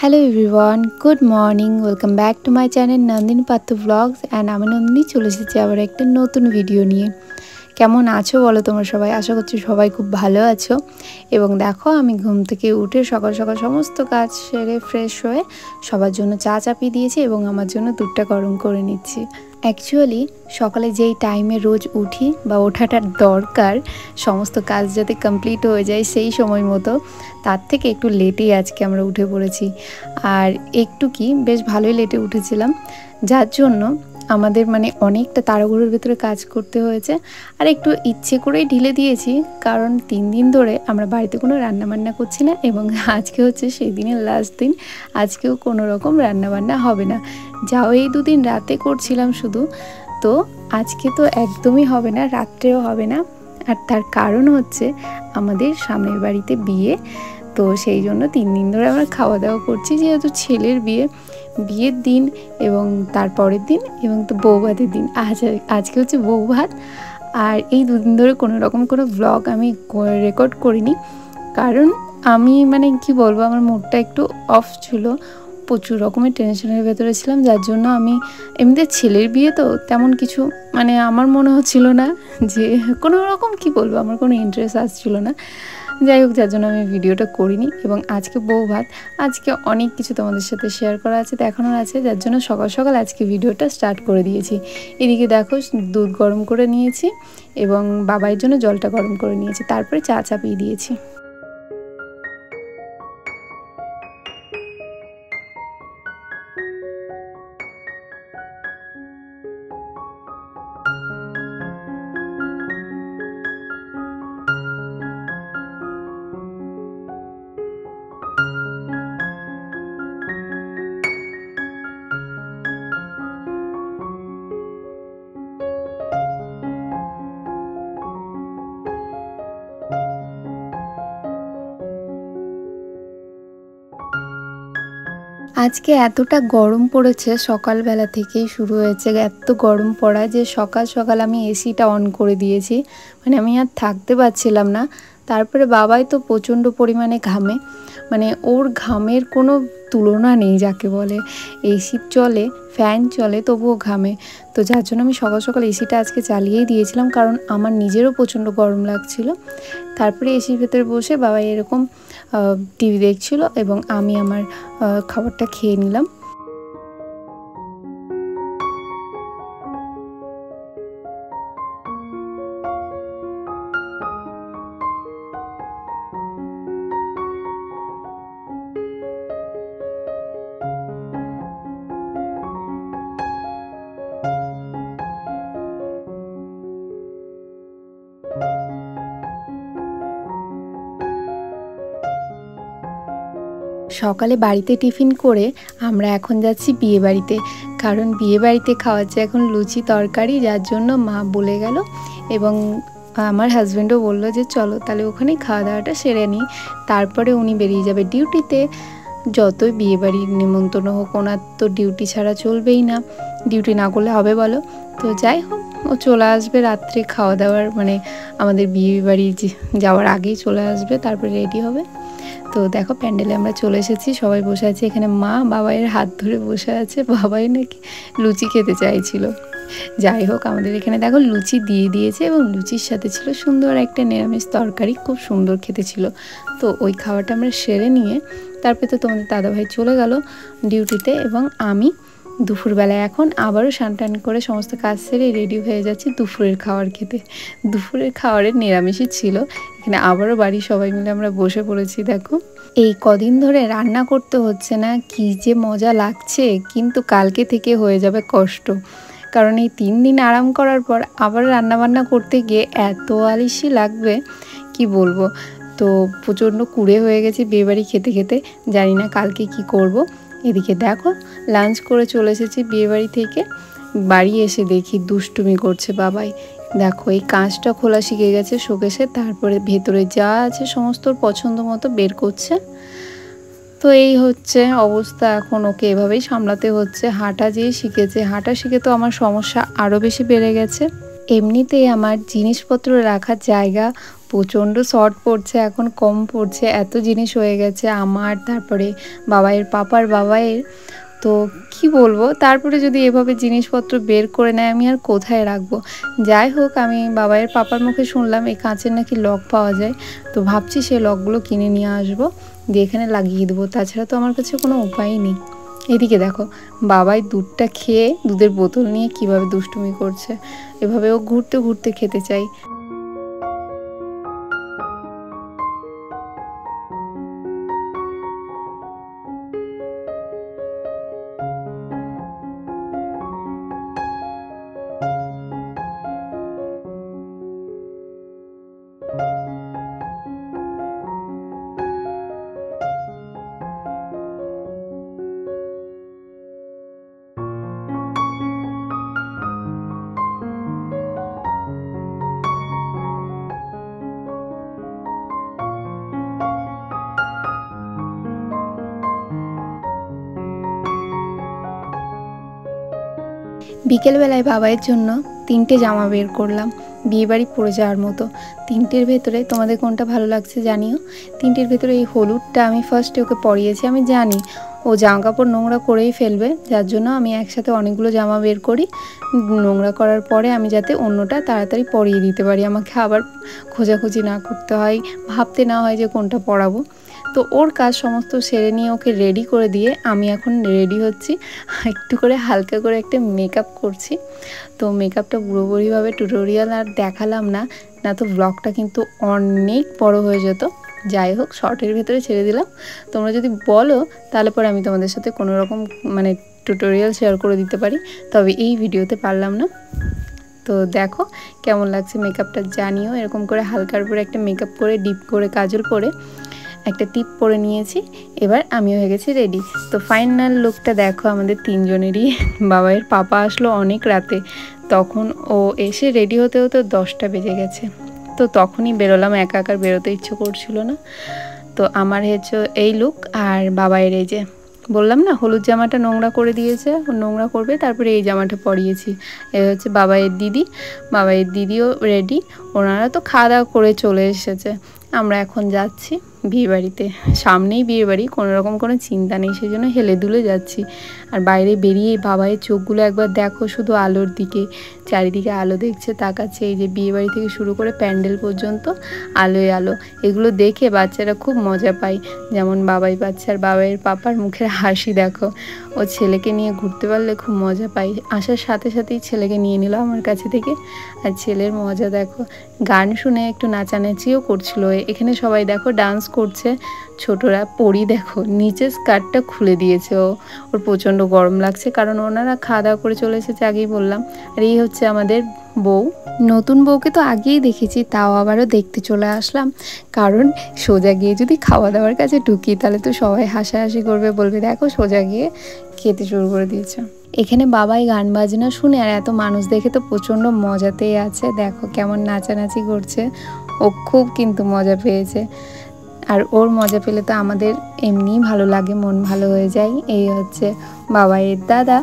Hello everyone, good morning. Welcome back to my channel Nandini Pattu Vlogs and আমি নন্দিনী চলে এসেছি আবার একটা নতুন ভিডিও নিয়ে। কেমন আছো বলো তোমরা সবাই? আশা করছি সবাই খুব ভালো আছো। এবং দেখো আমি ঘুম থেকে উঠে সকাল সকাল সমস্ত কাজ সেরে ফ্রেশ হয়ে সবার জন্য চা চাপিয়ে দিয়েছি এবং আমার জন্য দুধটা গরম করে নিচ্ছি। অ্যাকচুয়ালি সকালে যেই টাইমে রোজ উঠি বা ওঠাটা দরকার সমস্ত কাজ যাতে কমপ্লিট হয়ে যায় সেই সময় মতো, তার থেকে একটু লেটেই আজকে আমরা উঠে পড়েছি। আর একটু কি বেশ ভালোই লেটে উঠেছিলাম, যার জন্য আমাদের অনেকটা তাড়াহুড়োর ভেতরে কাজ করতে হয়েছে। আর একটু ইচ্ছে করেই ঢিলে দিয়েছি, কারণ 3 দিন ধরে আমরা বাড়িতে কোনো রান্নাবান্না করছি না এবং আজকে হচ্ছে সেই দিনের লাস্ট দিন। আজকেও কোনো রকম রান্নাবান্না হবে না, যাও এই 2 দিন রাতে করছিলাম শুধু, তো আজকে তো একদমই হবে না, রাত্রেও হবে না। আর তার কারণ হচ্ছে আমাদের সামনের বাড়িতে বিয়ে, তো সেই জন্য 3 দিন ধরে আমরা খাওয়া দাওয়া করছি, যেহেতু ছেলের বিয়ের দিন এবং তারপরের দিন এবং তো বউ ভাতের দিন। আজকে হচ্ছে বউ ভাত। আর এই 2 দিন ধরে কোনো রকম কোনো ব্লগ আমি রেকর্ড করিনি, কারণ আমি কি বলবো, আমার মুডটা একটু অফ ছিল, প্রচুর রকমের টেনশনের ভেতরে ছিলাম, যার জন্য আমি এমনিতে ছেলের বিয়ে তো তেমন কিছু আমার মনে হচ্ছিল না যে কোনো রকম কি বলবো, আমার কোনো ইন্টারেস্ট আসছিল না। যাই হোক, যার জন্য আমি ভিডিওটা করিনি। এবং আজকে বউ ভাত, আজকে অনেক কিছু তোমাদের সাথে শেয়ার করা আছে, দেখানোর আছে, যার জন্য সকাল সকাল আজকে ভিডিওটা স্টার্ট করে দিয়েছি। এদিকে দেখো দুধ গরম করে নিয়েছি এবং বাবার জন্য জলটা গরম করে নিয়েছি, তারপরে চা চাপিয়ে দিয়েছি। আজকে এতটা গরম পড়েছে, সকালবেলা থেকেই শুরু হয়েছে এত গরম পড়া যে সকাল সকাল আমি এসিটা অন করে দিয়েছি, আমি আর থাকতে পারছিলাম না। তারপরে বাবাই তো প্রচণ্ড পরিমাণে ঘামে, ওর ঘামের কোনো তুলনা নেই যাকে বলে। এসি চলে, ফ্যান চলে, তবুও ঘামে। তো যার জন্য আমি সকাল সকাল এসিটা আজকে চালিয়েই দিয়েছিলাম, কারণ আমার নিজেরও প্রচণ্ড গরম লাগছিল। তারপরে এসির ভেতরে বসে বাবা এরকম টিভি দেখছিল এবং আমি আমার খাবারটা খেয়ে নিলাম। সকালে বাড়িতে টিফিন করে আমরা এখন যাচ্ছি বিয়ে বাড়িতে, কারণ বিয়ে বাড়িতে খাওয়াচ্ছে এখন লুচি তরকারি, যার জন্য মা বলে গেল এবং আমার হাজব্যান্ডও বললো যে চলো তাহলে ওখানেই খাওয়া দাওয়াটা সেরে নিই, তারপরে উনি বেরিয়ে যাবে ডিউটিতে। যতই বিয়ে বাড়ির নিমন্ত্রণ হোক, ওনার তো ডিউটি ছাড়া চলবেই না, ডিউটি না করলে হবে বলো। তো যাই হোক, ও চলে আসবে রাত্রে খাওয়া দাওয়ার আমাদের বিয়ে বাড়ি যাওয়ার আগেই চলে আসবে, তারপরে রেডি হবে। তো দেখো প্যান্ডেলে আমরা চলে এসেছি, সবাই বসে আছে এখানে, মা বাবাইয়ের হাত ধরে বসে আছে, বাবাই নাকি লুচি খেতে চাইছিল। যাই হোক, আমাদের এখানে দেখো লুচি দিয়ে দিয়েছে এবং লুচির সাথে ছিল সুন্দর একটা নিরামিষ তরকারি, খুব সুন্দর খেতে ছিল। তো ওই খাওয়াটা আমরা সেরে নিয়ে তারপরে তো তোমাদের দাদাভাই চলে গেল ডিউটিতে এবং আমি দুপুরবেলায় এখন আবারও স্নান করে সমস্ত কাজ সেরে রেডি হয়ে যাচ্ছি দুপুরের খাবার খেতে। দুপুরের খাবারের নিরামিষই ছিল, এখানে আবারও বাড়ির সবাই মিলে আমরা বসে পড়েছি। দেখো এই কদিন ধরে রান্না করতে হচ্ছে না, কি যে মজা লাগছে, কিন্তু কালকে থেকে হয়ে যাবে কষ্ট, কারণ এই 3 দিন আরাম করার পর আবার রান্নাবান্না করতে গিয়ে এত আলসি লাগবে কি বলবো। তো প্রচণ্ড কুড়ে হয়ে গেছে বিয়েবাড়ি খেতে খেতে, জানি না কালকে কি করব। এদিকে দেখো লাঞ্চ করে চলে এসেছি বিয়েবাড়ি থেকে, বাড়ি এসে দেখি দুষ্টুমি করছে বাবাই। দেখো এই কাঁচটা খোলা শিখে গেছে শোকেসে, তারপরে ভেতরে যা আছে সমস্ত পছন্দ মতো বের করছে। তো এই হচ্ছে অবস্থা, এখন ওকে এভাবেই সামলাতে হচ্ছে। হাঁটা যেই শিখেছে, হাঁটা শিখে তো আমার সমস্যা আরও বেশি বেড়ে গেছে। এমনিতেই আমার জিনিসপত্র রাখার জায়গা প্রচণ্ড শর্ট পড়ছে, এখন কম পড়ছে, এত জিনিস হয়ে গেছে আমার, তারপরে বাবাইয়ের পাপার বাবাইয়ের। তো কি বলবো, তারপরে যদি এভাবে জিনিসপত্র বের করে নেয় আমি আর কোথায় রাখবো। যাই হোক, আমি বাবাইয়ের পাপার মুখে শুনলাম এই কাঁচের নাকি লক পাওয়া যায়, তো ভাবছি সেই লকগুলো কিনে নিয়ে আসবো, দিয়ে এখানে লাগিয়ে দেবো। তাছাড়া তো আমার কাছে কোনো উপায়ই নেই। এদিকে দেখো, বাবাই দুধটা খেয়ে দুধের বোতল নিয়ে কিভাবে দুষ্টুমি করছে, এভাবে ও ঘুরতে ঘুরতে খেতে চাই। বিকেলবেলায় বাবাইয়ের জন্য 3টে জামা বের করলাম, বিয়েবাড়ি পরে যাওয়ার মতো। 3টের ভেতরে তোমাদের কোনটা ভালো লাগছে জানিও। 3টের ভেতরে এই হলুদটা আমি ফার্স্টে ওকে পরিয়েছি, আমি জানি ও জামা কাপড় নোংরা করেই ফেলবে, যার জন্য আমি একসাথে অনেকগুলো জামা বের করি। নোংরা করার পরে আমি যাতে অন্যটা তাড়াতাড়ি পরিয়ে দিতে পারি, আমাকে আবার খোঁজাখুঁজি না করতে হয়, ভাবতে না হয় যে কোনটা পরাবো। তো ওর কাজ সমস্ত সেরে নিয়ে ওকে রেডি করে দিয়ে আমি এখন রেডি হচ্ছি, একটু করে হালকা করে একটা মেকআপ করছি। তো মেকআপটা পুরোপুরিভাবে টিউটোরিয়াল আর দেখালাম না, না তো ব্লগটা কিন্তু অনেক বড় হয়ে যেত। যাই হোক, শর্টের ভেতরে ছেড়ে দিলাম। তোমরা যদি বলো তাহলে পরে আমি তোমাদের সাথে কোনো রকম মানে টিউটোরিয়াল শেয়ার করে দিতে পারি, তবে এই ভিডিওতে পারলাম না। তো দেখো কেমন লাগছে মেকআপটা জানিও। এরকম করে হালকার উপরে একটা মেকআপ করে ডিপ করে কাজল করে একটা টিপ পরে নিয়েছি, এবার আমি হয়ে গেছি রেডি। তো ফাইনাল লুকটা দেখো আমাদের 3জনেরই। বাবাইয়ের পাপা আসলো অনেক রাতে, তখন ও এসে রেডি হতে হতে 10টা বেজে গেছে। তো তখনই বেরোলাম, একা একা বেরোতে ইচ্ছে করছিল না। তো আমার হচ্ছে এই লুক, আর বাবাইয়ের এই যে বললাম না হলুদ জামাটা নোংরা করে দিয়েছে, নোংরা করবে, তারপরে এই জামাটা পরিয়েছি। এ হচ্ছে বাবাইয়ের দিদি, বাবাইয়ের দিদিও রেডি, ওনারা তো খাওয়া দাওয়া করে চলে এসেছে। আমরা এখন যাচ্ছি বিয়েবাড়িতে, সামনেই বিয়েবাড়ি, কোনো রকম কোনো চিন্তা নেই, সেই জন্য হেলে দুলে যাচ্ছি। আর বাইরে বেরিয়ে বাবাইয়ের চোখগুলো একবার দেখো শুধু আলোর দিকে, চারিদিকে আলো দেখছে, তাকাচ্ছে। এই যে বিয়েবাড়ি থেকে শুরু করে প্যান্ডেল পর্যন্ত আলোয় আলো, এগুলো দেখে বাচ্চারা খুব মজা পায়, যেমন বাবাই পাচ্ছে। আর বাবাইয়ের পাপার মুখের হাসি দেখো, ও ছেলেকে নিয়ে ঘুরতে পারলে খুব মজা পায়। আসার সাথে সাথেই ছেলেকে নিয়ে নিল আমার কাছে থেকে, আর ছেলের মজা দেখো, গান শুনে একটু নাচানাচিও করছিল। এখানে সবাই দেখো ডান্স করছে, ছোটরা। পরি দেখো নিচে স্কার্টটা খুলে দিয়েছে, ওর প্রচণ্ড গরম লাগছে, কারণ ওনারা খাওয়া দাওয়া করে চলে এসেছে, আগেই বললাম। আর এই হচ্ছে আমাদের বউ। নতুন বউকে তো আগেই দেখেছি, তাও আবারও দেখতে চলে আসলাম, কারণ সোজা গিয়ে যদি খাওয়া দাওয়ার কাছে ঢুকি তাহলে তো সবাই হাসাহাসি করবে, বলবে দেখো সোজা গিয়ে খেতে শুরু করে দিয়েছে। এখানে বাবাই গান বাজনা শুনে আর এত মানুষ দেখে তো প্রচণ্ড মজাতেই আছে, দেখো কেমন নাচানাচি করছে, ও খুব কিন্তু মজা পেয়েছে। আর ওর মজা পেলে তো আমাদের এমনিই ভালো লাগে, মন ভালো হয়ে যায়। এই হচ্ছে বাবাইয়ের দাদা।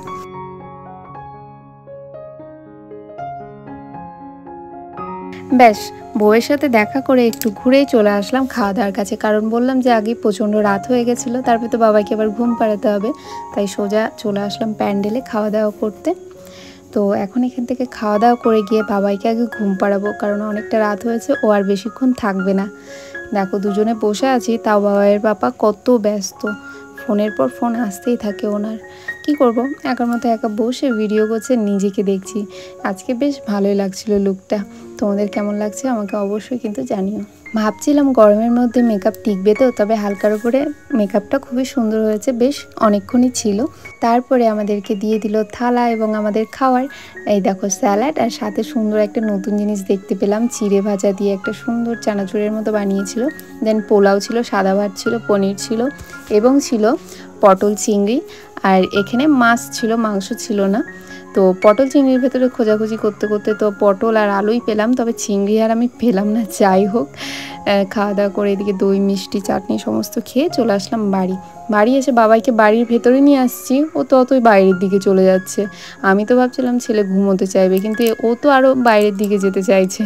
ব্যাস, বউয়ের সাথে দেখা করে একটু ঘুরেই চলে আসলাম খাওয়া দাওয়ার কাছে, কারণ বললাম যে আগে প্রচণ্ড রাত হয়ে গেছিলো, তারপরে তো বাবাইকে আবার ঘুম পাড়াতে হবে, তাই সোজা চলে আসলাম প্যান্ডেলে খাওয়া দাওয়া করতে। তো এখন এখান থেকে খাওয়া দাওয়া করে গিয়ে বাবাইকে আগে ঘুম পাড়াবো, কারণ অনেকটা রাত হয়েছে, ও আর বেশিক্ষণ থাকবে না। দেখো দুজনে বসে আছি, তাও বাবাইয়ের পাপা কত ব্যস্ত, ফোনের পর ফোন আসতেই থাকে ওনার। কি করব, একার মতো একা বসে ভিডিও করছে, নিজেকে দেখছি। আজকে বেশ ভালোই লাগছিল লুকটা। তোমাদের কেমন লাগছে আমাকে অবশ্যই কিন্তু জানিও। ভাবছিলাম গরমের মধ্যে মেকআপ টিকবে তো, তবে হালকার উপরে মেকআপটা খুবই সুন্দর হয়েছে, বেশ অনেকক্ষণই ছিল। তারপরে আমাদেরকে দিয়ে দিল থালা এবং আমাদের খাওয়ার। এই দেখো স্যালাড, আর সাথে সুন্দর একটা নতুন জিনিস দেখতে পেলাম, চিড়ে ভাজা দিয়ে একটা সুন্দর চানাচুরের মতো বানিয়েছিল। দেন পোলাও ছিল, সাদা ভাত ছিল, পনির ছিল, এবং ছিল পটল চিংড়ি। আর এখানে মাছ ছিল, মাংস ছিল না। তো পটল চিংড়ির ভেতরে খোঁজাখুঁজি করতে করতে তো পটল আর আলুই পেলাম, তবে চিংড়ি আর আমি পেলাম না। যাই হোক, খাওয়া দাওয়া করে এদিকে দই মিষ্টি চাটনি সমস্ত খেয়ে চলে আসলাম বাড়ি এসে বাবাইকে বাড়ির ভেতরে নিয়ে আসছি, ও তো অতই বাইরের দিকে চলে যাচ্ছে। আমি তো ভাবছিলাম ছেলে ঘুমোতে চাইবে, কিন্তু ও তো আরও বাইরের দিকে যেতে চাইছে।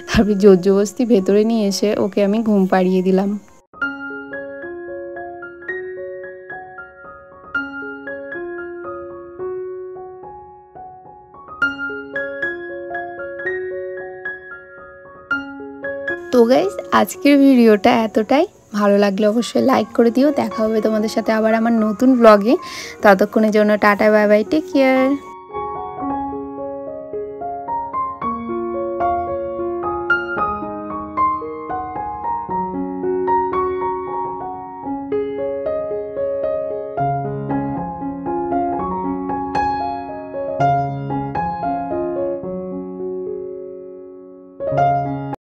তারপরে জোর জবরদস্তি ভেতরে নিয়ে এসে ওকে আমি ঘুম পাড়িয়ে দিলাম। তো গাইস, আজকের ভিডিওটা এতটাই। ভালো লাগলে অবশ্যই লাইক করে দিও। দেখা হবে তোমাদের সাথে আবার আমার নতুন ব্লগে। ততক্ষণের জন্য tata, bye bye, take care.